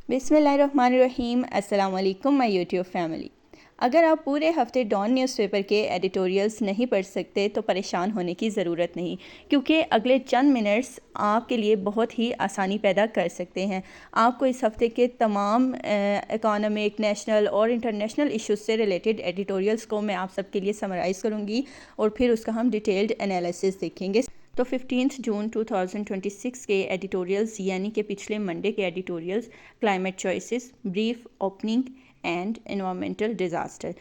بسم اللہ الرحمن الرحیم۔ السلام علیکم مائی یوٹیوب فیملی۔ اگر آپ پورے ہفتے ڈان نیوز پیپر کے ایڈیٹوریلز نہیں پڑھ سکتے تو پریشان ہونے کی ضرورت نہیں، کیونکہ اگلے چند منٹس آپ کے لیے بہت ہی آسانی پیدا کر سکتے ہیں۔ آپ کو اس ہفتے کے تمام اکانومک، نیشنل اور انٹرنیشنل ایشوز سے ریلیٹڈ ایڈیٹوریلز کو میں آپ سب کے لیے سمرائز کروں گی اور پھر اس کا ہم ڈیٹیلڈ انالیسس دیکھیں گے۔ تو 15 جون 2026 کے ایڈیٹوریلز یعنی کہ پچھلے منڈے کے editorials, climate choices, brief opening and environmental disaster.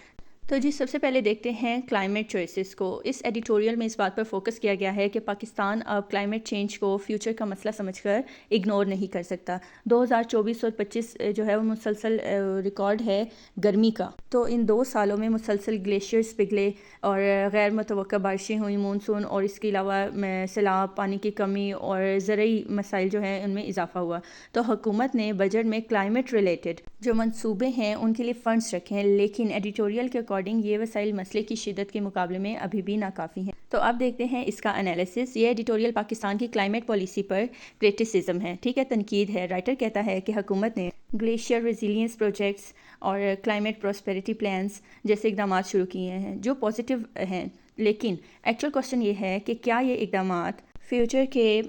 تو جی سب سے پہلے دیکھتے ہیں کلائمیٹ چوائسز کو۔ اس ایڈیٹوریل میں اس بات پر فوکس کیا گیا ہے کہ پاکستان اب کلائمیٹ چینج کو فیوچر کا مسئلہ سمجھ کر اگنور نہیں کر سکتا۔ 2024 اور 25 جو ہے وہ مسلسل ریکارڈ ہے گرمی کا۔ تو ان 2 سالوں میں مسلسل گلیشیئرز پگھلے اور غیر متوقع بارشیں ہوئیں، مونسون، اور اس کے علاوہ سیلاب، پانی کی کمی اور زرعی مسائل جو ہیں ان میں اضافہ ہوا۔ تو حکومت نے بجٹ میں کلائمیٹ ریلیٹڈ جو منصوبے ہیں ان کے لیے فنڈز رکھے ہیں، لیکن ایڈیٹوریل کے اکارڈنگ یہ وسائل مسئلے کی شدت کے مقابلے میں ابھی بھی ناکافی ہیں۔ تو اب دیکھتے ہیں اس کا انالیسس۔ یہ ایڈیٹوریل پاکستان کی کلائمیٹ پالیسی پر کرٹیسزم ہے، ٹھیک ہے، تنقید ہے۔ رائٹر کہتا ہے کہ حکومت نے گلیشیئر ریزیلینس پروجیکٹس اور کلائمیٹ پراسپیرٹی پلانز جیسے اقدامات شروع کیے ہیں جو پازیٹیو ہیں، لیکن ایکچوئل کوسچن یہ ہے کہ کیا یہ اقدامات فیوچر کے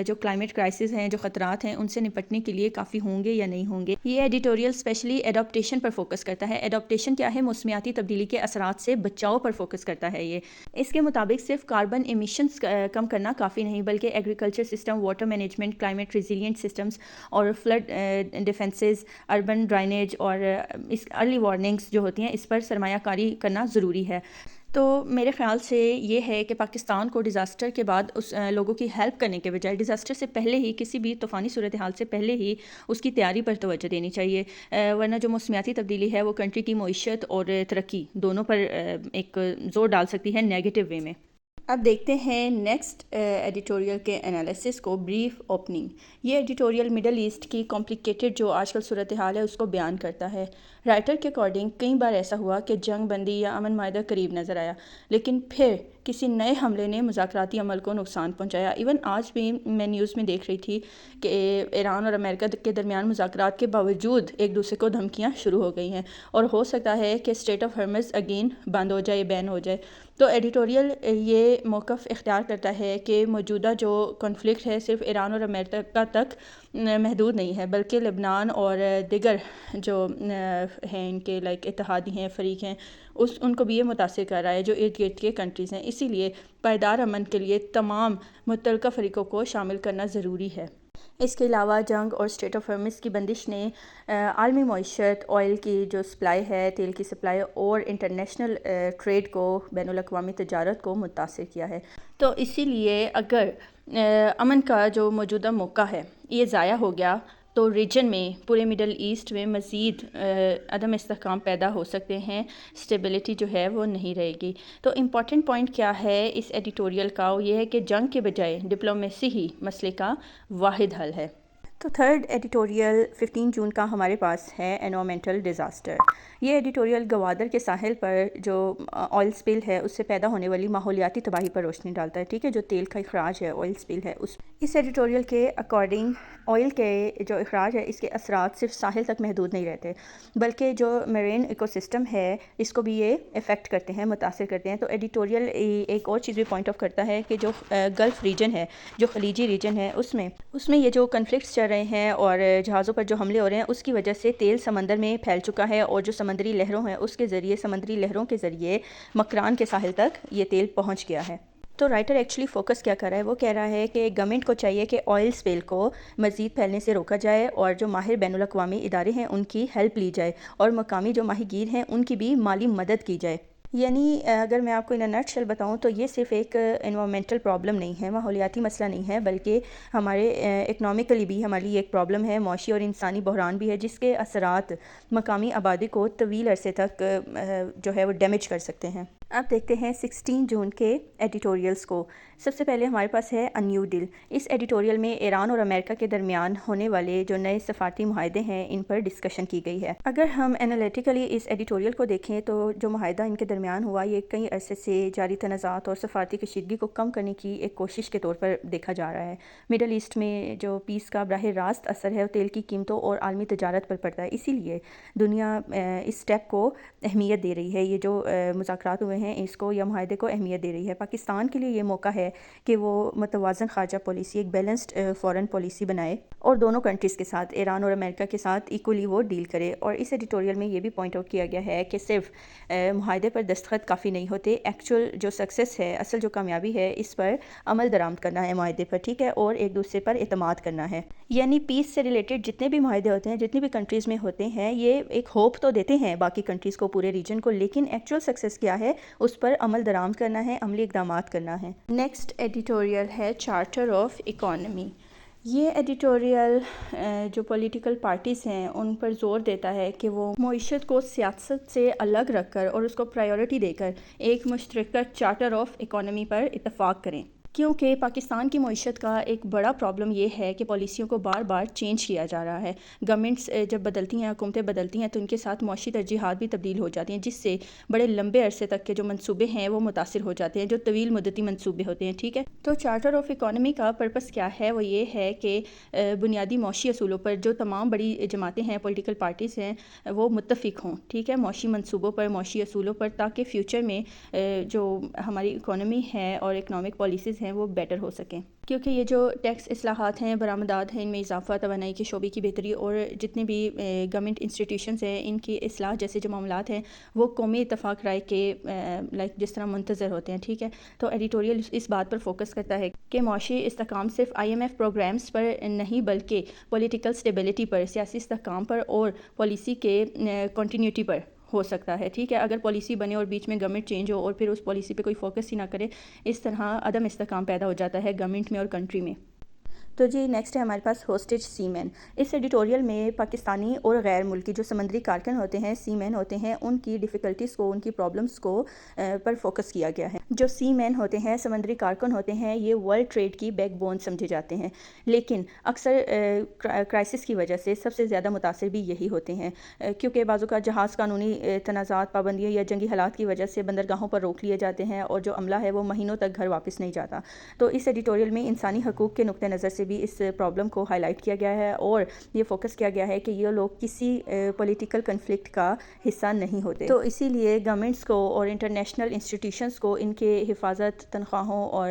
جو کلائمیٹ کرائسس ہیں، جو خطرات ہیں، ان سے نپٹنے کے لیے کافی ہوں گے یا نہیں ہوں گے۔ یہ ایڈیٹوریل اسپیشلی ایڈاپٹیشن پر فوکس کرتا ہے۔ ایڈاپٹیشن کیا ہے؟ موسمیاتی تبدیلی کے اثرات سے بچاؤ پر فوکس کرتا ہے۔ یہ اس کے مطابق صرف کاربن ایمیشنز کم کرنا کافی نہیں، بلکہ agriculture system, water management, climate resilient systems اور فلڈ ڈیفنسز، اربن ڈرینیج اور اس ارلی وارننگز جو ہوتی ہیں اس پر سرمایہ کاری کرنا ضروری ہے۔ تو میرے خیال سے یہ ہے کہ پاکستان کو ڈیزاسٹر کے بعد اس لوگوں کی ہیلپ کرنے کے بجائے ڈیزاسٹر سے پہلے ہی، کسی بھی طوفانی صورتحال سے پہلے ہی اس کی تیاری پر توجہ دینی چاہیے، ورنہ جو موسمیاتی تبدیلی ہے وہ کنٹری کی معیشت اور ترقی دونوں پر ایک زور ڈال سکتی ہے نیگیٹو وے میں۔ اب دیکھتے ہیں نیکسٹ ایڈیٹوریل کے انالیسس کو، بریف اوپننگ۔ یہ ایڈیٹوریل مڈل ایسٹ کی کمپلیکیٹڈ جو آج کل صورتحال ہے اس کو بیان کرتا ہے۔ رائٹر کے اکارڈنگ کئی بار ایسا ہوا کہ جنگ بندی یا امن معاہدہ قریب نظر آیا، لیکن پھر کسی نئے حملے نے مذاکراتی عمل کو نقصان پہنچایا۔ ایون آج بھی میں نیوز میں دیکھ رہی تھی کہ ایران اور امریکہ کے درمیان مذاکرات کے باوجود ایک دوسرے کو دھمکیاں شروع ہو گئی ہیں، اور ہو سکتا ہے کہ اسٹریٹ آف ہارمز اگین بند ہو جائے، بین ہو جائے۔ تو ایڈیٹوریل یہ موقف اختیار کرتا ہے کہ موجودہ جو کنفلکٹ ہے صرف ایران اور امریکہ تک محدود نہیں ہے، بلکہ لبنان اور دیگر جو ہیں ان کے اتحادی ہیں، فریق ہیں، ان کو بھی یہ متاثر کر رہا ہے جو ارد گرد کے کنٹریز ہیں۔ اسی لیے پائیدار امن کے لیے تمام متعلقہ فریقوں کو شامل کرنا ضروری ہے۔ اس کے علاوہ جنگ اور اسٹریٹ آف ہارمز کی بندش نے عالمی معیشت، آئل کی جو سپلائی ہے، تیل کی سپلائی اور انٹرنیشنل ٹریڈ کو، بین الاقوامی تجارت کو متاثر کیا ہے۔ تو اسی لیے اگر امن کا جو موجودہ موقع ہے یہ ضائع ہو گیا تو ریجن میں، پورے مڈل ایسٹ میں مزید عدم استحکام پیدا ہو سکتے ہیں، اسٹیبلٹی جو ہے وہ نہیں رہے گی۔ تو امپورٹنٹ پوائنٹ کیا ہے اس ایڈیٹوریل کا؟ وہ یہ ہے کہ جنگ کے بجائے ڈپلومیسی ہی مسئلے کا واحد حل ہے۔ تو تھرڈ ایڈیٹوریل 15 جون کا ہمارے پاس ہے انوائرمنٹل ڈیزاسٹر۔ یہ ایڈیٹوریل گوادر کے ساحل پر جو آئل سپل ہے اس سے پیدا ہونے والی ماحولیاتی تباہی پر روشنی ڈالتا ہے، ٹھیک ہے، جو تیل کا اخراج ہے، آئل سپل ہے۔ اس ایڈیٹوریل کے اکارڈنگ آئل کے جو اخراج ہے اس کے اثرات صرف ساحل تک محدود نہیں رہتے، بلکہ جو میرین ایکو سسٹم ہے اس کو بھی یہ افیکٹ کرتے ہیں، متاثر کرتے ہیں۔ تو ایڈیٹوریل ایک اور چیز بھی پوائنٹ آف کرتا ہے کہ جو گلف ریجن ہے، جو خلیجی ریجن ہے، اس میں یہ جو کنفلکٹس چل رہے ہیں اور جہازوں پر جو حملے ہو رہے ہیں اس کی وجہ سے تیل سمندر میں پھیل چکا ہے، اور جو سمندری لہروں ہیں اس کے ذریعے، سمندری لہروں کے ذریعے مکران کے ساحل تک یہ تیل پہنچ گیا ہے۔ تو رائٹر ایکچولی فوکس کیا کر رہا ہے؟ وہ کہہ رہا ہے کہ گورنمنٹ کو چاہیے کہ آئل سپیل کو مزید پھیلنے سے روکا جائے، اور جو ماہر بین الاقوامی ادارے ہیں ان کی ہیلپ لی جائے، اور مقامی جو ماہی گیر ہیں ان کی بھی مالی مدد کی جائے۔ یعنی اگر میں آپ کو ان نٹ شیل بتاؤں تو یہ صرف ایک انوائرمنٹل پرابلم نہیں ہے، ماحولیاتی مسئلہ نہیں ہے، بلکہ ہمارے اکنامکلی بھی ہمارے لیے ایک پرابلم ہے، معاشی اور انسانی بحران بھی ہے، جس کے اثرات مقامی آبادی کو طویل عرصے تک جو ہے وہ ڈیمیج کر سکتے ہیں۔ اب دیکھتے ہیں 16 جون کے ایڈیٹوریلز کو۔ سب سے پہلے ہمارے پاس ہے نیو ڈیل۔ اس ایڈیٹوریل میں ایران اور امریکہ کے درمیان ہونے والے جو نئے سفارتی معاہدے ہیں ان پر ڈسکشن کی گئی ہے۔ اگر ہم انالیٹیکلی اس ایڈیٹوریل کو دیکھیں تو جو معاہدہ ان کے درمیان ہوا یہ کئی عرصے سے جاری تنازعات اور سفارتی کشیدگی کو کم کرنے کی ایک کوشش کے طور پر دیکھا جا رہا ہے۔ مڈل ایسٹ میں جو پیس کا براہ راست اثر ہے وہ تیل کی قیمتوں اور عالمی تجارت پر پڑتا ہے، اسی لیے دنیا اس سٹیپ کو اہمیت دے رہی ہے۔ یہ جو مذاکرات ہوئے ہیں اس کو یا معاہدے کو اہمیت دے رہی ہے۔ پاکستان کے لیے یہ موقع ہے کہ وہ متوازن خارجہ پالیسی، ایک بیلنسڈ فارن پالیسی بنائے اور دونوں کنٹریز کے ساتھ، ایران اور امریکہ کے ساتھ ایکولی وہ ڈیل کرے۔ اور اس ایڈیٹوریل میں یہ بھی پوائنٹ آؤٹ کیا گیا ہے کہ صرف معاہدے پر دستخط کافی نہیں ہوتے، ایکچوئل جو سکسیس ہے، اصل جو کامیابی ہے، اس پر عمل درآمد کرنا ہے معاہدے پر، ٹھیک ہے، اور ایک دوسرے پر اعتماد کرنا ہے۔ یعنی پیس سے ریلیٹڈ جتنے بھی معاہدے ہوتے ہیں، جتنی بھی کنٹریز میں ہوتے ہیں، یہ ایک ہوپ تو دیتے ہیں باقی کنٹریز کو، پورے ریجن کو، لیکن ایکچوئل سکسیس کیا ہے اس پر عمل درآمد کرنا ہے، عملی اقدامات کرنا ہے۔ نیکسٹ ایڈیٹوریل ہے چارٹر آف اکانومی۔ یہ ایڈیٹوریل جو پولیٹیکل پارٹیز ہیں ان پر زور دیتا ہے کہ وہ معیشت کو سیاست سے الگ رکھ کر اور اس کو پرائیورٹی دے کر ایک مشترکہ چارٹر آف اکانومی پر اتفاق کریں، کیونکہ پاکستان کی معیشت کا ایک بڑا پرابلم یہ ہے کہ پالیسیوں کو بار بار چینج کیا جا رہا ہے۔ گورنمنٹس جب بدلتی ہیں، حکومتیں بدلتی ہیں تو ان کے ساتھ معاشی ترجیحات بھی تبدیل ہو جاتی ہیں، جس سے بڑے لمبے عرصے تک کے جو منصوبے ہیں وہ متاثر ہو جاتے ہیں، جو طویل مدتی منصوبے ہوتے ہیں، ٹھیک ہے۔ تو چارٹر آف اکانومی کا پرپس کیا ہے؟ وہ یہ ہے کہ بنیادی معاشی اصولوں پر جو تمام بڑی جماعتیں ہیں، پولیٹیکل پارٹیز ہیں، وہ متفق ہوں، ٹھیک ہے، معاشی منصوبوں پر، معاشی اصولوں پر، تاکہ فیوچر میں جو ہماری اکانومی ہے اور اکنامک پالیسیز ہیں وہ بیٹر ہو سکیں۔ کیونکہ یہ جو ٹیکس اصلاحات ہیں، برآمدات ہیں، ان میں اضافہ، توانائی کے شعبے کی بہتری اور جتنے بھی گورنمنٹ انسٹیٹیوشنز ہیں ان کی اصلاح جیسے جو معاملات ہیں وہ قومی اتفاق رائے کے جس طرح منتظر ہوتے ہیں، ٹھیک ہے۔ تو ایڈیٹوریل اس بات پر فوکس کرتا ہے کہ معاشی استحکام صرف IMF پروگرامز پر نہیں بلکہ پولیٹیکل سٹیبلٹی پر، سیاسی استحکام پر اور پالیسی کے کنٹینیوٹی پر ہو سکتا ہے، ٹھیک ہے۔ اگر پالیسی بنے اور بیچ میں گورنمنٹ چینج ہو اور پھر اس پالیسی پہ کوئی فوکس ہی نہ کرے، اس طرح عدم استحکام پیدا ہو جاتا ہے گورنمنٹ میں اور کنٹری میں۔ تو جی نیکسٹ ہے ہمارے پاس ہوسٹیج سی مین۔ اس ایڈیٹوریل میں پاکستانی اور غیر ملکی جو سمندری کارکن ہوتے ہیں، سی مین ہوتے ہیں، ان کی ڈیفیکلٹیز کو، ان کی پرابلمز کو پر فوکس کیا گیا ہے۔ جو سی مین ہوتے ہیں، سمندری کارکن ہوتے ہیں، یہ ورلڈ ٹریڈ کی بیک بون سمجھے جاتے ہیں، لیکن اکثر کرائسس کی وجہ سے سب سے زیادہ متاثر بھی یہی ہوتے ہیں، کیونکہ بعض اوقات جہاز قانونی تنازعات، پابندیاں یا جنگی حالات کی وجہ سے بندرگاہوں پر روک لیے جاتے ہیں اور جو عملہ ہے وہ مہینوں تک گھر واپس نہیں جاتا۔ تو اس ایڈیٹوریل میں انسانی حقوق کے نقطہ نظر سے بھی اس پرابلم کو ہائی لائٹ کیا گیا ہے اور یہ فوکس کیا گیا ہے کہ یہ لوگ کسی پولیٹیکل کنفلکٹ کا حصہ نہیں ہوتے۔ تو اسی لیے گورنمنٹس کو اور انٹرنیشنل انسٹیٹیوشنز کو ان کے حفاظت، تنخواہوں اور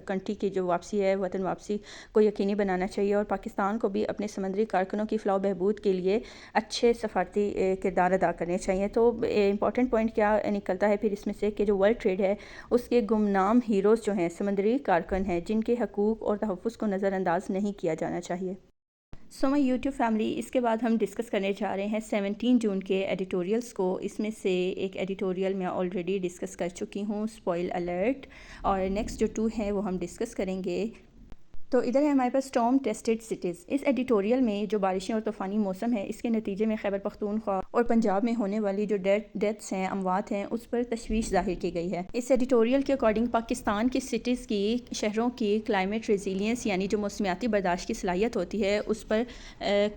کنٹری کی جو واپسی ہے، وطن واپسی کو یقینی بنانا چاہیے، اور پاکستان کو بھی اپنے سمندری کارکنوں کی فلاح و بہبود کے لیے اچھے سفارتی کردار ادا کرنے چاہیے۔ تو امپورٹنٹ پوائنٹ کیا نکلتا ہے پھر اس میں سے کہ جو ورلڈ ٹریڈ ہے اس کے گمنام ہیروز جو ہیں سمندری کارکن ہیں، جن کے حقوق اور تحفظ کو نظر انداز نہیں کیا جانا چاہیے۔ سو مائی یوٹیوب فیملی، اس کے بعد ہم ڈسکس کرنے جا رہے ہیں 17 جون کے ایڈیٹوریلز کو۔ اس میں سے ایک ایڈیٹوریل میں آلریڈی ڈسکس کر چکی ہوں، اسپوائل الرٹ، اور نیکسٹ جو 2 ہیں وہ ہم ڈسکس کریں گے۔ تو ادھر ہے ہمارے پاس اسٹارم ٹیسٹڈ سٹیز۔ اس ایڈیٹوریل میں جو بارشیں اور طوفانی موسم ہے، اس کے نتیجے میں خیبر پختونخوا اور پنجاب میں ہونے والی جو ڈیتھس ہیں، اموات ہیں، اس پر تشویش ظاہر کی گئی ہے۔ اس ایڈیٹوریل کے اکارڈنگ پاکستان کی سٹیز کی، شہروں کی کلائمیٹ ریزیلینس یعنی جو موسمیاتی برداشت کی صلاحیت ہوتی ہے اس پر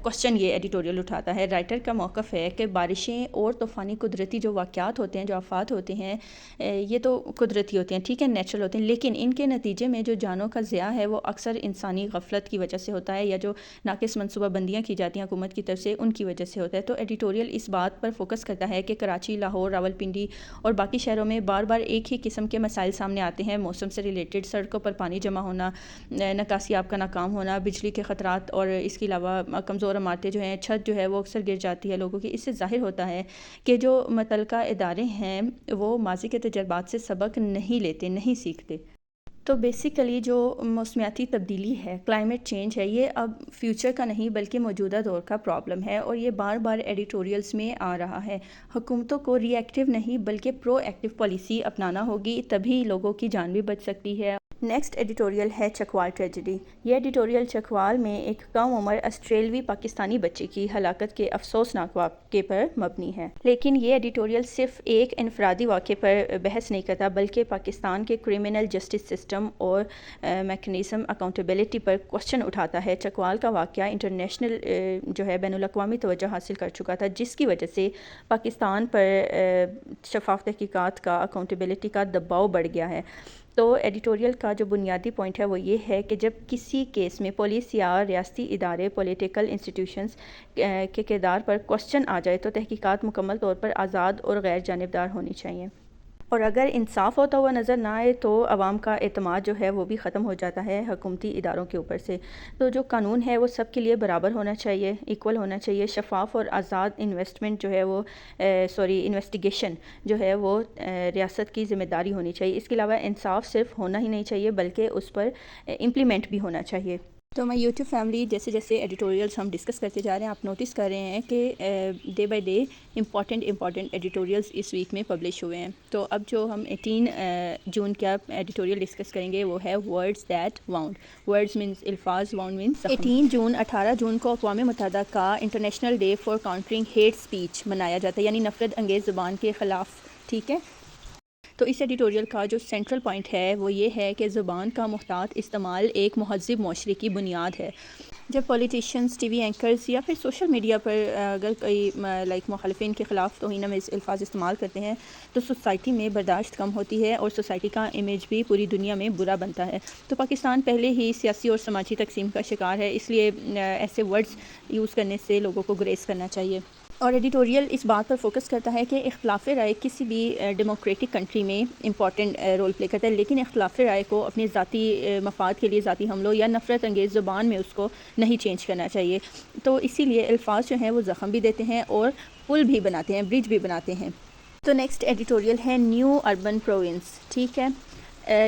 کوشچن یہ ایڈیٹوریل اٹھاتا ہے۔ رائٹر کا موقف ہے کہ بارشیں اور طوفانی قدرتی جو واقعات ہوتے ہیں، جو آفات ہوتے ہیں، یہ تو قدرتی ہوتے ہیں، ٹھیک ہے، نیچرل ہوتے ہیں، لیکن ان کے نتیجے میں جو جانوں کا ضیاع ہے وہ اکثر انسانی غفلت کی وجہ سے ہوتا ہے، یا جو ناقص منصوبہ بندیاں کی جاتی ہیں حکومت کی طرف سے، ان کی وجہ سے ہوتا ہے۔ تو ایڈیٹوریل اس بات پر فوکس کرتا ہے کہ کراچی، لاہور، راولپنڈی اور باقی شہروں میں بار بار ایک ہی قسم کے مسائل سامنے آتے ہیں موسم سے ریلیٹڈ، سڑکوں پر پانی جمع ہونا، نکاسی آب کا ناکام ہونا، بجلی کے خطرات، اور اس کے علاوہ کمزور عمارتیں جو ہیں، چھت جو ہے وہ اکثر گر جاتی ہے لوگوں کی۔ اس سے ظاہر ہوتا ہے کہ جو متعلقہ ادارے ہیں وہ ماضی کے تجربات سے سبق نہیں لیتے، نہیں سیکھتے۔ تو بیسیکلی جو موسمیاتی تبدیلی ہے، کلائمیٹ چینج ہے، یہ اب فیوچر کا نہیں بلکہ موجودہ دور کا پرابلم ہے، اور یہ بار بار ایڈیٹوریلز میں آ رہا ہے۔ حکومتوں کو ری ایکٹیو نہیں بلکہ پرو ایکٹیو پالیسی اپنانا ہوگی، تبھی لوگوں کی جان بھی بچ سکتی ہے نیکسٹ ایڈیٹوریل ہے چکوال ٹریجڈی۔ یہ ایڈیٹوریل چکوال میں ایک کم عمر آسٹریلوی پاکستانی بچے کی ہلاکت کے افسوسناک واقعے پر مبنی ہے، لیکن یہ ایڈیٹوریل صرف ایک انفرادی واقعے پر بحث نہیں کرتا بلکہ پاکستان کے کرمنل جسٹس سسٹم اور میکنزم اکاؤنٹیبلٹی پر کوشچن اٹھاتا ہے۔ چکوال کا واقعہ انٹرنیشنل بین الاقوامی توجہ حاصل کر چکا تھا، جس کی وجہ سے پاکستان پر شفاف تحقیقات کا، اکاؤنٹیبلٹی کا دباؤ بڑھ گیا ہے۔ تو ایڈیٹوریل کا جو بنیادی پوائنٹ ہے وہ یہ ہے کہ جب کسی کیس میں پولیس یا ریاستی ادارے، پولیٹیکل انسٹیٹیوشنز کے کردار پر کوشچن آ جائے تو تحقیقات مکمل طور پر آزاد اور غیر جانبدار ہونی چاہیے، اور اگر انصاف ہوتا ہوا نظر نہ آئے تو عوام کا اعتماد جو ہے وہ بھی ختم ہو جاتا ہے حکومتی اداروں کے اوپر سے۔ تو جو قانون ہے وہ سب کے لیے برابر ہونا چاہیے، ایکول ہونا چاہیے، شفاف اور آزاد انویسٹیگیشن جو ہے وہ ریاست کی ذمہ داری ہونی چاہیے۔ اس کے علاوہ انصاف صرف ہونا ہی نہیں چاہیے بلکہ اس پر امپلیمنٹ بھی ہونا چاہیے۔ تو میں یوٹیوب فیملی جیسے جیسے ایڈیٹوریلز ہم ڈسکس کرتے جا رہے ہیں، آپ نوٹس کر رہے ہیں کہ day by day important editorials اس ویک میں پبلش ہوئے ہیں۔ تو اب جو ہم 18 جون کا ایڈیٹوریل ڈسکس کریں گے وہ ہے words that wound. Words means الفاظ، واؤنڈ مینس 18 جون کو اقوام متحدہ کا international day for countering hate speech منایا جاتا ہے، یعنی نفرت انگیز زبان کے خلاف، ٹھیک ہے۔ تو اس ایڈیٹوریل کا جو سینٹرل پوائنٹ ہے وہ یہ ہے کہ زبان کا محتاط استعمال ایک مہذب معاشرے کی بنیاد ہے۔ جب پولیٹیشینز، ٹی وی اینکرز یا پھر سوشل میڈیا پر اگر کوئی مخالفین کے خلاف توہین آمیز الفاظ استعمال کرتے ہیں تو سوسائٹی میں برداشت کم ہوتی ہے اور سوسائٹی کا امیج بھی پوری دنیا میں برا بنتا ہے۔ تو پاکستان پہلے ہی سیاسی اور سماجی تقسیم کا شکار ہے، اس لیے ایسے ورڈز یوز کرنے سے لوگوں کو گریز کرنا چاہیے۔ اور ایڈیٹوریل اس بات پر فوکس کرتا ہے کہ اختلاف رائے کسی بھی ڈیموکریٹک کنٹری میں امپورٹنٹ رول پلے کرتا ہے، لیکن اختلاف رائے کو اپنے ذاتی مفاد کے لیے، ذاتی حملوں یا نفرت انگیز زبان میں اس کو نہیں چینج کرنا چاہیے۔ تو اسی لیے الفاظ جو ہیں وہ زخم بھی دیتے ہیں اور پل بھی بناتے ہیں، برج بھی بناتے ہیں۔ تو نیکسٹ ایڈیٹوریل ہے نیو اربن پروونس، ٹھیک ہے۔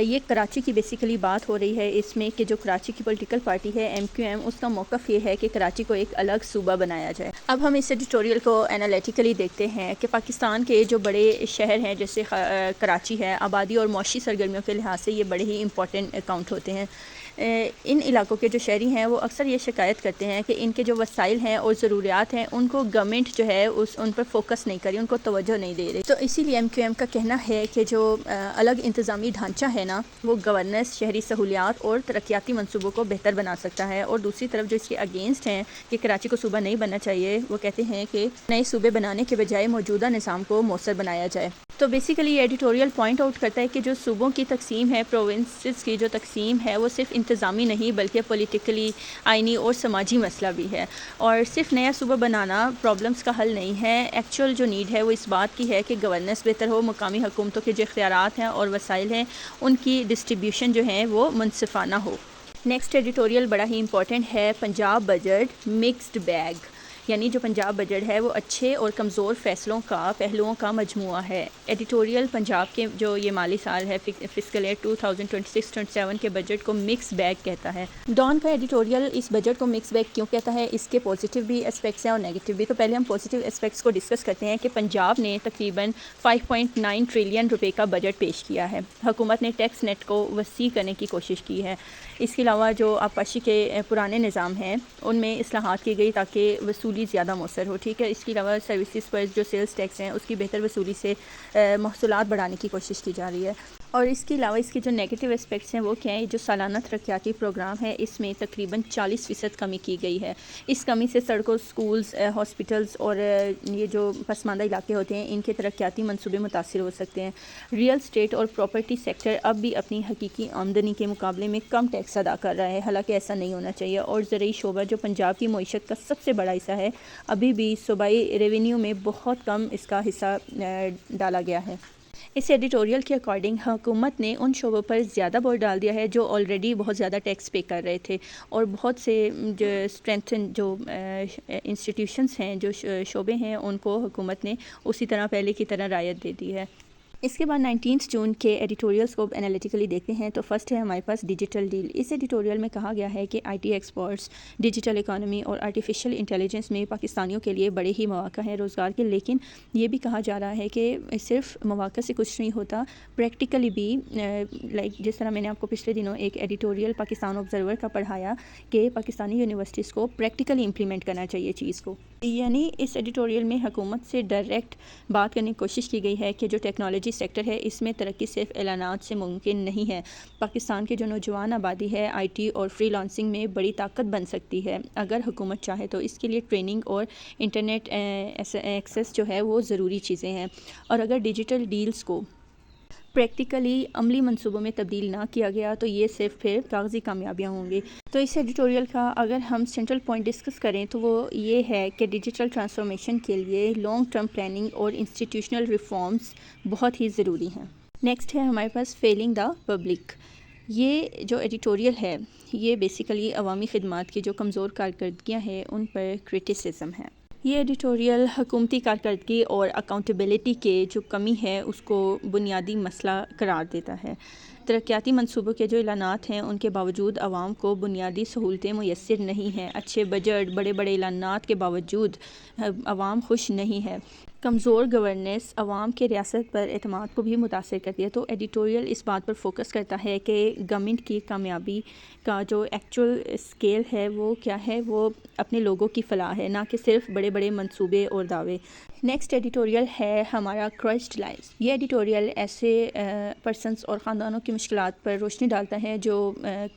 یہ کراچی کی بیسیکلی بات ہو رہی ہے اس میں کہ جو کراچی کی پولیٹیکل پارٹی ہے MQM، اس کا موقف یہ ہے کہ کراچی کو ایک الگ صوبہ بنایا جائے۔ اب ہم اس ایڈیٹوریل کو انالیٹیکلی دیکھتے ہیں کہ پاکستان کے جو بڑے شہر ہیں جیسے کراچی ہے، آبادی اور معاشی سرگرمیوں کے لحاظ سے یہ بڑے ہی امپورٹنٹ کاؤنٹ ہوتے ہیں۔ ان علاقوں کے جو شہری ہیں وہ اکثر یہ شکایت کرتے ہیں کہ ان کے جو وسائل ہیں اور ضروریات ہیں ان کو گورنمنٹ جو ہے ان پر فوکس نہیں کری، ان کو توجہ نہیں دے رہی۔ تو اسی لیے MQM کا کہنا ہے کہ جو الگ انتظامی ڈھانچہ ہے نا، وہ گورننس، شہری سہولیات اور ترقیاتی منصوبوں کو بہتر بنا سکتا ہے۔ اور دوسری طرف جو اس کے اگینسٹ ہیں کہ کراچی کو صوبہ نہیں بننا چاہیے، وہ کہتے ہیں کہ نئے صوبے بنانے کے بجائے موجودہ نظام کو مؤثر بنایا جائے۔ تو بیسیکلی یہ ایڈیٹوریل پوائنٹ آؤٹ کرتا ہے کہ جو صوبوں کی تقسیم ہے، پروونسز کی جو تقسیم ہے، وہ صرف انتظامی نہیں بلکہ پولیٹیکلی، آئینی اور سماجی مسئلہ بھی ہے، اور صرف نیا صوبہ بنانا پرابلمس کا حل نہیں ہے۔ ایکچوئل جو نیڈ ہے وہ اس بات کی ہے کہ گورننس بہتر ہو، مقامی حکومتوں کے جو اختیارات ہیں اور وسائل ہیں ان کی ڈسٹریبیوشن جو ہیں وہ منصفانہ ہو۔ نیکسٹ ایڈیٹوریل بڑا ہی امپورٹنٹ ہے، پنجاب بجٹ مکسڈ بیگ، یعنی جو پنجاب بجٹ ہے وہ اچھے اور کمزور پہلوؤں کا مجموعہ ہے۔ ایڈیٹوریل پنجاب کے جو یہ مالی سال ہے فسکل ایئر 2026-27 کے بجٹ کو مکس بیگ کہتا ہے۔ ڈان کا ایڈیٹوریل اس بجٹ کو مکس بیگ کیوں کہتا ہے، اس کے پازیٹیو بھی اسپیکٹس ہیں اور نیگیٹیو بھی۔ تو پہلے ہم پازیٹیو اسپیکٹس کو ڈسکس کرتے ہیں کہ پنجاب نے تقریباً 5.9 ٹریلین روپے کا بجٹ پیش کیا ہے۔ حکومت نے ٹیکس نیٹ کو وسیع کرنے کی کوشش کی ہے۔ اس کے علاوہ جو آبپاشی کے پرانے نظام ہیں ان میں اصلاحات کی گئی تاکہ وصولی زیادہ مؤثر ہو، ٹھیک ہے۔ اس کے علاوہ سروسز پر جو سیلز ٹیکس ہیں اس کی بہتر وصولی سے محصولات بڑھانے کی کوشش کی جا رہی ہے۔ اور اس کے علاوہ اس کی جو نیگیٹو اسپیکٹس ہیں وہ کیا ہیں، جو سالانہ ترقیاتی پروگرام ہے اس میں تقریباً 40% کمی کی گئی ہے۔ اس کمی سے سڑکوں، سکولز، ہاسپٹلز اور یہ جو پسماندہ علاقے ہوتے ہیں ان کے ترقیاتی منصوبے متاثر ہو سکتے ہیں۔ ریئل اسٹیٹ اور پراپرٹی سیکٹر اب بھی اپنی حقیقی آمدنی کے مقابلے میں کم ٹیکس ادا کر رہا ہے، حالانکہ ایسا نہیں ہونا چاہیے۔ اور زرعی شعبہ جو پنجاب کی معیشت کا سب سے بڑا حصہ ہے، ابھی بھی صوبائی ریونیو میں بہت کم اس کا حصہ ڈالا گیا ہے۔ اس ایڈیٹوریل کے اکارڈنگ حکومت نے ان شعبوں پر زیادہ بور ڈال دیا ہے جو آلریڈی بہت زیادہ ٹیکس پے کر رہے تھے، اور بہت سے جو اسٹرینتھن جو انسٹیٹیوشنز ہیں، جو شعبے ہیں، ان کو حکومت نے اسی طرح پہلے کی طرح رعایت دے دی ہے۔ اس کے بعد 19 جون کے ایڈیٹوریلز کو انالیٹیکلی دیکھتے ہیں تو فرسٹ ہے ہمارے پاس ڈیجیٹل ڈیل۔ اس ایڈیٹوریل میں کہا گیا ہے کہ I T experts, digital economy اور آرٹیفیشل انٹیلیجنس میں پاکستانیوں کے لیے بڑے ہی مواقع ہیں روزگار کے، لیکن یہ بھی کہا جا رہا ہے کہ صرف مواقع سے کچھ نہیں ہوتا، پریکٹیکلی بھی لائک جس طرح میں نے آپ کو پچھلے دنوں ایک ایڈیٹوریل پاکستان آبزرور کا پڑھایا کہ پاکستانی یونیورسٹیز کو پریکٹیکلی امپلیمنٹ کرنا چاہیے چیز کو، یعنی اس ایڈیٹوریل میں حکومت سے ڈائریکٹ بات کرنے کی کوشش کی گئی ہے کہ جو ٹیکنالوجی سیکٹر ہے اس میں ترقی صرف اعلانات سے ممکن نہیں ہے۔ پاکستان کے جو نوجوان آبادی ہے آئی ٹی اور فری لانسنگ میں بڑی طاقت بن سکتی ہے اگر حکومت چاہے تو، اس کے لیے ٹریننگ اور انٹرنیٹ ایکسیس جو ہے وہ ضروری چیزیں ہیں، اور اگر ڈیجیٹل ڈیلز کو پریکٹیکلی عملی منصوبوں میں تبدیل نہ کیا گیا تو یہ صرف پھر کاغذی کامیابیاں ہوں گی۔ تو اس ایڈیٹوریل کا اگر ہم سینٹرل پوائنٹ ڈسکس کریں تو وہ یہ ہے کہ ڈیجیٹل ٹرانسفارمیشن کے لیے لانگ ٹرم پلاننگ اور انسٹیٹیوشنل ریفارمز بہت ہی ضروری ہیں۔ نیکسٹ ہے ہمارے پاس فیلنگ دا پبلک۔ یہ جو ایڈیٹوریل ہے یہ بیسیکلی عوامی خدمات کی جو کمزور کارکردگیاں ہیں ان پر کرٹیسزم ہے۔ یہ ایڈیٹوریل حکومتی کارکردگی اور اکاؤنٹیبلٹی کے جو کمی ہے اس کو بنیادی مسئلہ قرار دیتا ہے۔ ترقیاتی منصوبوں کے جو اعلانات ہیں ان کے باوجود عوام کو بنیادی سہولتیں میسر نہیں ہیں، اچھے بجٹ، بڑے بڑے اعلانات کے باوجود عوام خوش نہیں ہے۔ کمزور گورننس عوام کے ریاست پر اعتماد کو بھی متاثر کرتی ہے۔ تو ایڈیٹوریل اس بات پر فوکس کرتا ہے کہ گورنمنٹ کی کامیابی کا جو ایکچوئل اسکیل ہے وہ کیا ہے، وہ اپنے لوگوں کی فلاح ہے، نہ کہ صرف بڑے بڑے منصوبے اور دعوے۔ نیکسٹ ایڈیٹوریل ہے ہمارا کرشڈ لائفز۔ یہ ایڈیٹوریل ایسے پرسنس اور خاندانوں کی مشکلات پر روشنی ڈالتا ہے جو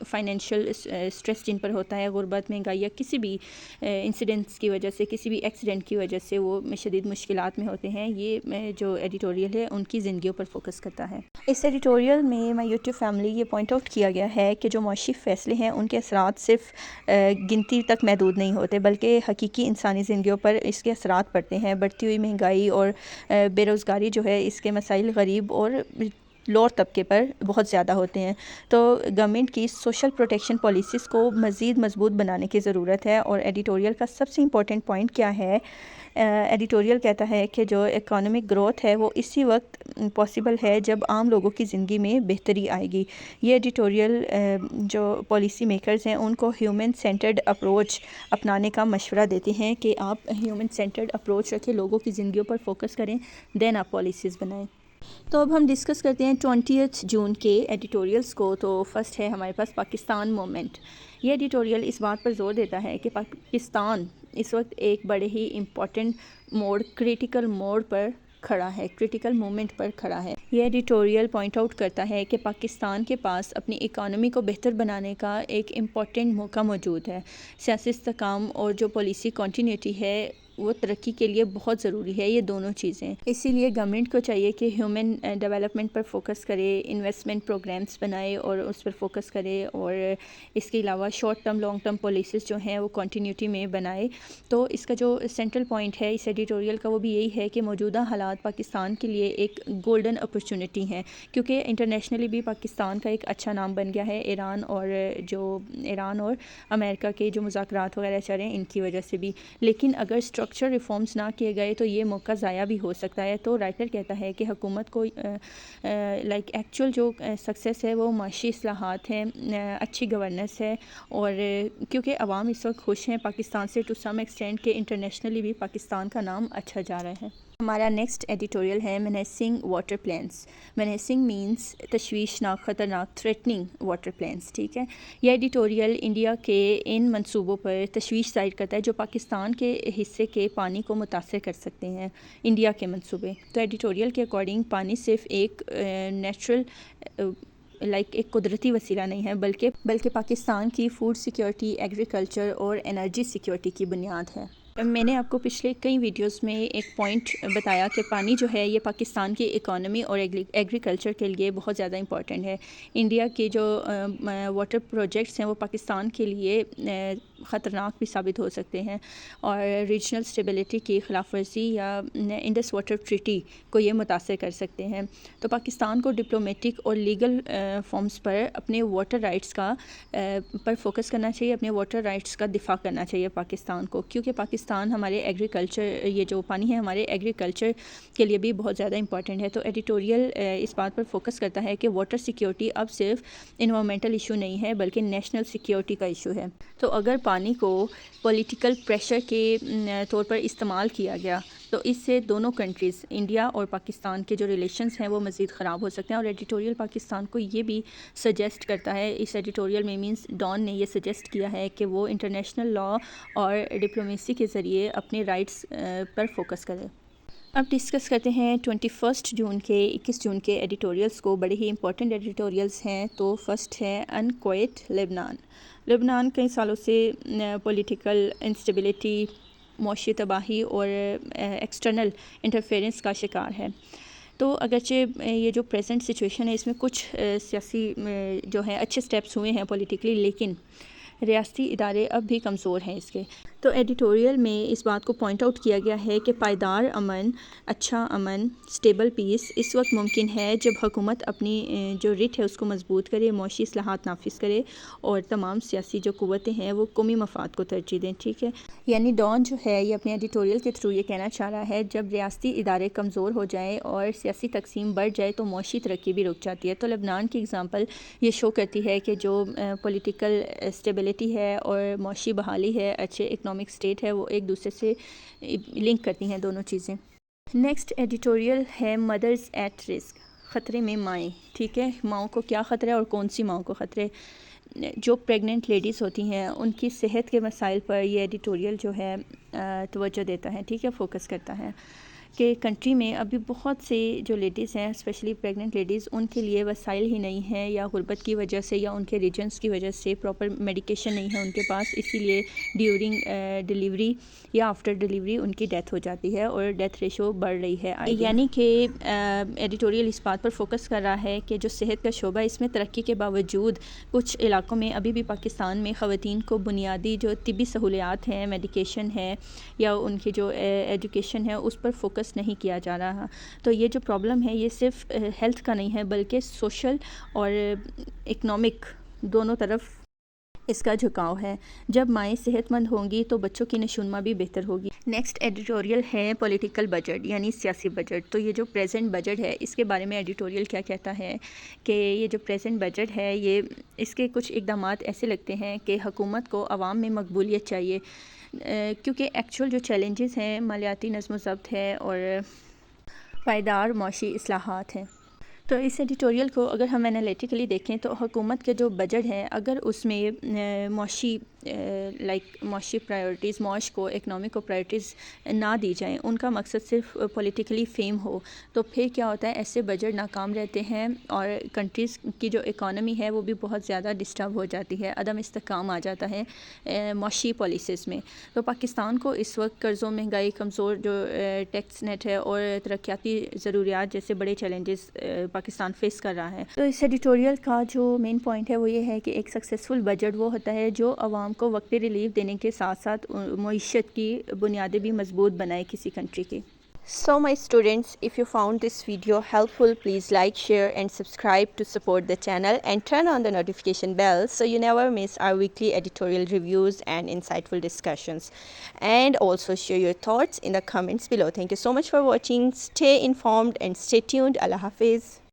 فائنینشیل اسٹریس جن پر ہوتا ہے، غربت، مہنگائی یا کسی بھی انسیڈنٹس کی وجہ سے، کسی بھی ایکسیڈنٹ کی وجہ سے وہ شدید مشکلات میں ہوتے ہیں۔ یہ جو ایڈیٹوریل ہے ان کی زندگیوں پر فوکس کرتا ہے۔ اس ایڈیٹوریل میں مائی یوٹیوب فیملی یہ پوائنٹ آؤٹ کیا گیا ہے کہ جو معاشی فیصلے ہیں ان کے اثرات صرف گنتی تک محدود نہیں ہوتے بلکہ حقیقی انسانی زندگیوں پر اس کے اثرات پڑتے ہیں۔ بڑھتی ہوئی مہنگائی اور بے روزگاری جو ہے اس کے مسائل غریب اور لوور طبقے پر بہت زیادہ ہوتے ہیں۔ تو گورنمنٹ کی سوشل پروٹیکشن پالیسیز کو مزید مضبوط بنانے کی ضرورت ہے۔ اور ایڈیٹوریل کا سب سے امپورٹنٹ پوائنٹ کیا ہے؟ ایڈیٹوریل کہتا ہے کہ جو اکانومک گروتھ ہے وہ اسی وقت پاسبل ہے جب عام لوگوں کی زندگی میں بہتری آئے گی۔ یہ ایڈیٹوریل جو پالیسی میکرز ہیں ان کو ہیومن سینٹرڈ اپروچ اپنانے کا مشورہ دیتے ہیں کہ آپ ہیومن سینٹرڈ اپروچ رکھیں، لوگوں کی زندگیوں پر فوکس کریں، دین آپ پالیسیز بنائیں۔ تو اب ہم ڈسکس کرتے ہیں 20 جون کے ایڈیٹوریلز کو۔ تو فرسٹ ہے ہمارے پاس پاکستان مومنٹ۔ یہ ایڈیٹوریل اس بات پر زور دیتا ہے کہ پاکستان اس وقت ایک بڑے ہی امپورٹنٹ موڑ، کریٹیکل موڑ پر کھڑا ہے، کریٹیکل مومنٹ پر کھڑا ہے۔ یہ ایڈیٹوریل پوائنٹ آؤٹ کرتا ہے کہ پاکستان کے پاس اپنی اکانومی کو بہتر بنانے کا ایک امپورٹنٹ موقع موجود ہے۔ سیاسی استحکام اور جو پالیسی کنٹینیوٹی ہے وہ ترقی کے لیے بہت ضروری ہے، یہ دونوں چیزیں۔ اسی لیے گورنمنٹ کو چاہیے کہ ہیومن ڈیولپمنٹ پر فوکس کرے، انویسٹمنٹ پروگرامز بنائے اور اس پر فوکس کرے، اور اس کے علاوہ short term long term policies جو ہیں وہ کنٹینیوٹی میں بنائے۔ تو اس کا جو سینٹرل پوائنٹ ہے اس ایڈیٹوریل کا وہ بھی یہی ہے کہ موجودہ حالات پاکستان کے لیے ایک گولڈن اپرچونٹی ہیں، کیونکہ انٹرنیشنلی بھی پاکستان کا ایک اچھا نام بن گیا ہے ایران اور امریکہ کے جو مذاکرات وغیرہ چل رہے ہیں ان کی وجہ سے بھی۔ لیکن اگر اسٹرکچر ریفارمز نہ کیے گئے تو یہ موقع ضائع بھی ہو سکتا ہے۔ تو رائٹر کہتا ہے کہ حکومت کو ایکچوئل جو سکسیس ہے وہ معاشی اصلاحات ہیں، اچھی گورننس ہے، اور کیونکہ عوام اس وقت خوش ہیں پاکستان سے ٹو سم ایکسٹینٹ کہ انٹرنیشنلی بھی پاکستان کا نام اچھا جا رہا ہے۔ ہمارا نیکسٹ ایڈیٹوریل ہے مینیسنگ واٹر پلانس۔ مینیسنگ مینس تشویشناک، خطرناک، تھریٹننگ واٹر پلانس، ٹھیک ہے۔ یہ ایڈیٹوریل انڈیا کے ان منصوبوں پر تشویش ظاہر کرتا ہے جو پاکستان کے حصے کے پانی کو متاثر کر سکتے ہیں، انڈیا کے منصوبے۔ تو ایڈیٹوریل کے اکارڈنگ پانی صرف ایک نیچرل ایک قدرتی وسیلہ نہیں ہے بلکہ پاکستان کی فوڈ سیکیورٹی، ایگریکلچر اور انرجی سیکیورٹی کی بنیاد ہے۔ میں نے آپ کو پچھلے کئی ویڈیوز میں ایک پوائنٹ بتایا کہ پانی جو ہے یہ پاکستان کی اکانومی اور ایگریکلچر کے لیے بہت زیادہ امپورٹنٹ ہے۔ انڈیا کے جو واٹر پروجیکٹس ہیں وہ پاکستان کے لیے خطرناک بھی ثابت ہو سکتے ہیں اور ریجنل اسٹیبلٹی کی خلاف ورزی یا انڈس واٹر ٹریٹی کو یہ متاثر کر سکتے ہیں. تو پاکستان کو ڈپلومیٹک اور لیگل فارمز پر اپنے واٹر رائٹس کا پر فوکس کرنا چاہیے, اپنے واٹر رائٹس کا دفاع کرنا چاہیے پاکستان کو, کیونکہ پاکستان ہمارے ایگریکلچر, یہ جو پانی ہے ہمارے ایگریکلچر کے لیے بھی بہت زیادہ امپورٹنٹ ہے. تو ایڈیٹوریل اس بات پر فوکس کرتا ہے کہ واٹر سیکیورٹی اب صرف انوائرمنٹل ایشو نہیں ہے بلکہ نیشنل سیکیورٹی کا ایشو ہے. تو اگر پانی کو پولیٹیکل پریشر کے طور پر استعمال کیا گیا تو اس سے دونوں کنٹریز انڈیا اور پاکستان کے جو ریلیشنز ہیں وہ مزید خراب ہو سکتے ہیں. اور ایڈیٹوریل پاکستان کو یہ بھی سجیسٹ کرتا ہے, اس ایڈیٹوریل میں مینس ڈان نے یہ سجیسٹ کیا ہے کہ وہ انٹرنیشنل لا اور ڈپلومیسی کے ذریعے اپنے رائٹس پر فوکس کرے. اب ڈسکس کرتے ہیں 21 جون کے 21 جون کے ایڈیٹوریلز کو. بڑے ہی امپورٹنٹ ایڈیٹوریلز ہیں. تو فرسٹ ہے انکویٹ لبنان. لبنان کئی سالوں سے پولیٹیکل انسٹیبلٹی, معاشی تباہی اور ایکسٹرنل انٹرفیرنس کا شکار ہے. تو اگرچہ یہ جو پریزنٹ سچویشن ہے اس میں کچھ سیاسی جو ہے اچھے سٹیپس ہوئے ہیں پولیٹیکلی, لیکن ریاستی ادارے اب بھی کمزور ہیں اس کے. تو ایڈیٹوریل میں اس بات کو پوائنٹ آؤٹ کیا گیا ہے کہ پائیدار امن, اچھا امن, اسٹیبل پیس اس وقت ممکن ہے جب حکومت اپنی جو ریٹ ہے اس کو مضبوط کرے, معاشی اصلاحات نافذ کرے اور تمام سیاسی جو قوتیں ہیں وہ قومی مفاد کو ترجیح دیں. ٹھیک ہے, یعنی ڈان جو ہے یہ اپنے ایڈیٹوریل کے تھرو یہ کہنا چاہ رہا ہے جب ریاستی ادارے کمزور ہو جائیں اور سیاسی تقسیم بڑھ جائے تو معاشی ترقی بھی رک جاتی ہے. تو لبنان کی اگزامپل یہ شو کرتی ہے کہ جو پولیٹیکل اسٹیبلٹی ہے اور معاشی بحالی ہے, اچھے اکنامک اسٹیٹ ہے, وہ ایک دوسرے سے لنک کرتی ہیں دونوں چیزیں. نیکسٹ ایڈیٹوریل ہے مدرز ایٹ رسک, خطرے میں مائیں. ٹھیک ہے, ماؤں کو کیا خطرہ ہے اور کون سی ماؤں کو خطرے؟ جو پریگننٹ لیڈیز ہوتی ہیں ان کی صحت کے مسائل پر یہ ایڈیٹوریل جو ہے توجہ دیتا ہے. ٹھیک ہے, فوکس کرتا ہے کہ کنٹری میں ابھی بہت سے جو لیڈیز ہیں اسپیشلی پریگننٹ لیڈیز, ان کے لیے وسائل ہی نہیں ہیں, یا غربت کی وجہ سے یا ان کے ریجنس کی وجہ سے پراپر میڈیکیشن نہیں ہے ان کے پاس, اسی لیے ڈیورنگ ڈیلیوری یا آفٹر ڈیلیوری ان کی ڈیتھ ہو جاتی ہے اور ڈیتھ ریشو بڑھ رہی ہے. یعنی کہ ایڈیٹوریل اس بات پر فوکس کر رہا ہے کہ جو صحت کا شعبہ اس میں ترقی کے باوجود کچھ علاقوں میں ابھی بھی پاکستان میں خواتین کو بنیادی جو طبی سہولیات ہیں, میڈیکیشن ہے یا ان کی جو ایجوکیشن ہے اس پر فوکس نہیں کیا جا رہا. تو یہ جو پرابلم ہے یہ صرف ہیلتھ کا نہیں ہے بلکہ سوشل اور اکنامک دونوں طرف اس کا جھکاؤ ہے. جب مائیں صحت مند ہوں گی تو بچوں کی نشوونما بھی بہتر ہوگی. نیکسٹ ایڈیٹوریل ہے پولیٹیکل بجٹ یعنی سیاسی بجٹ. تو یہ جو پریزنٹ بجٹ ہے اس کے بارے میں ایڈیٹوریل کیا کہتا ہے کہ یہ جو پریزنٹ بجٹ ہے یہ اس کے کچھ اقدامات ایسے لگتے ہیں کہ حکومت کو عوام میں مقبولیت چاہیے, کیونکہ ایکچوئل جو چیلنجز ہیں مالیاتی نظم و ضبط ہے اور پائیدار معاشی اصلاحات ہیں. تو اس ایڈیٹوریل کو اگر ہم انالیٹیکلی دیکھیں تو حکومت کے جو بجٹ ہے اگر اس میں معاشی معاشی پرائیورٹیز, معاش کو, اکنامک کو پرائیورٹیز نہ دی جائیں, ان کا مقصد صرف پولیٹیکلی فیم ہو, تو پھر کیا ہوتا ہے ایسے بجٹ ناکام رہتے ہیں اور کنٹریز کی جو اکانومی ہے وہ بھی بہت زیادہ ڈسٹرب ہو جاتی ہے, عدم استحکام آ جاتا ہے معاشی پالیسیز میں. تو پاکستان کو اس وقت قرضوں, مہنگائی, کمزور جو ٹیکس نیٹ ہے اور ترقیاتی ضروریات جیسے بڑے چیلنجز پاکستان فیس کر رہا ہے. تو اس ایڈیٹوریل کا جو مین پوائنٹ ہے وہ یہ ہے کہ ایک سکسیسفل بجٹ وہ ہوتا ہے جو عوام کو وقتی ریلیف دینے کے ساتھ ساتھ معیشت کی بنیادیں بھی مضبوط بنائے کسی کنٹری کی. So my students, if you found this video helpful, please like, share and subscribe to support the channel and turn on the notification bell so you never miss our weekly editorial reviews and insightful discussions. And also share your thoughts in the comments below. Thank you so much for watching. Stay informed and stay tuned. Allah Hafiz.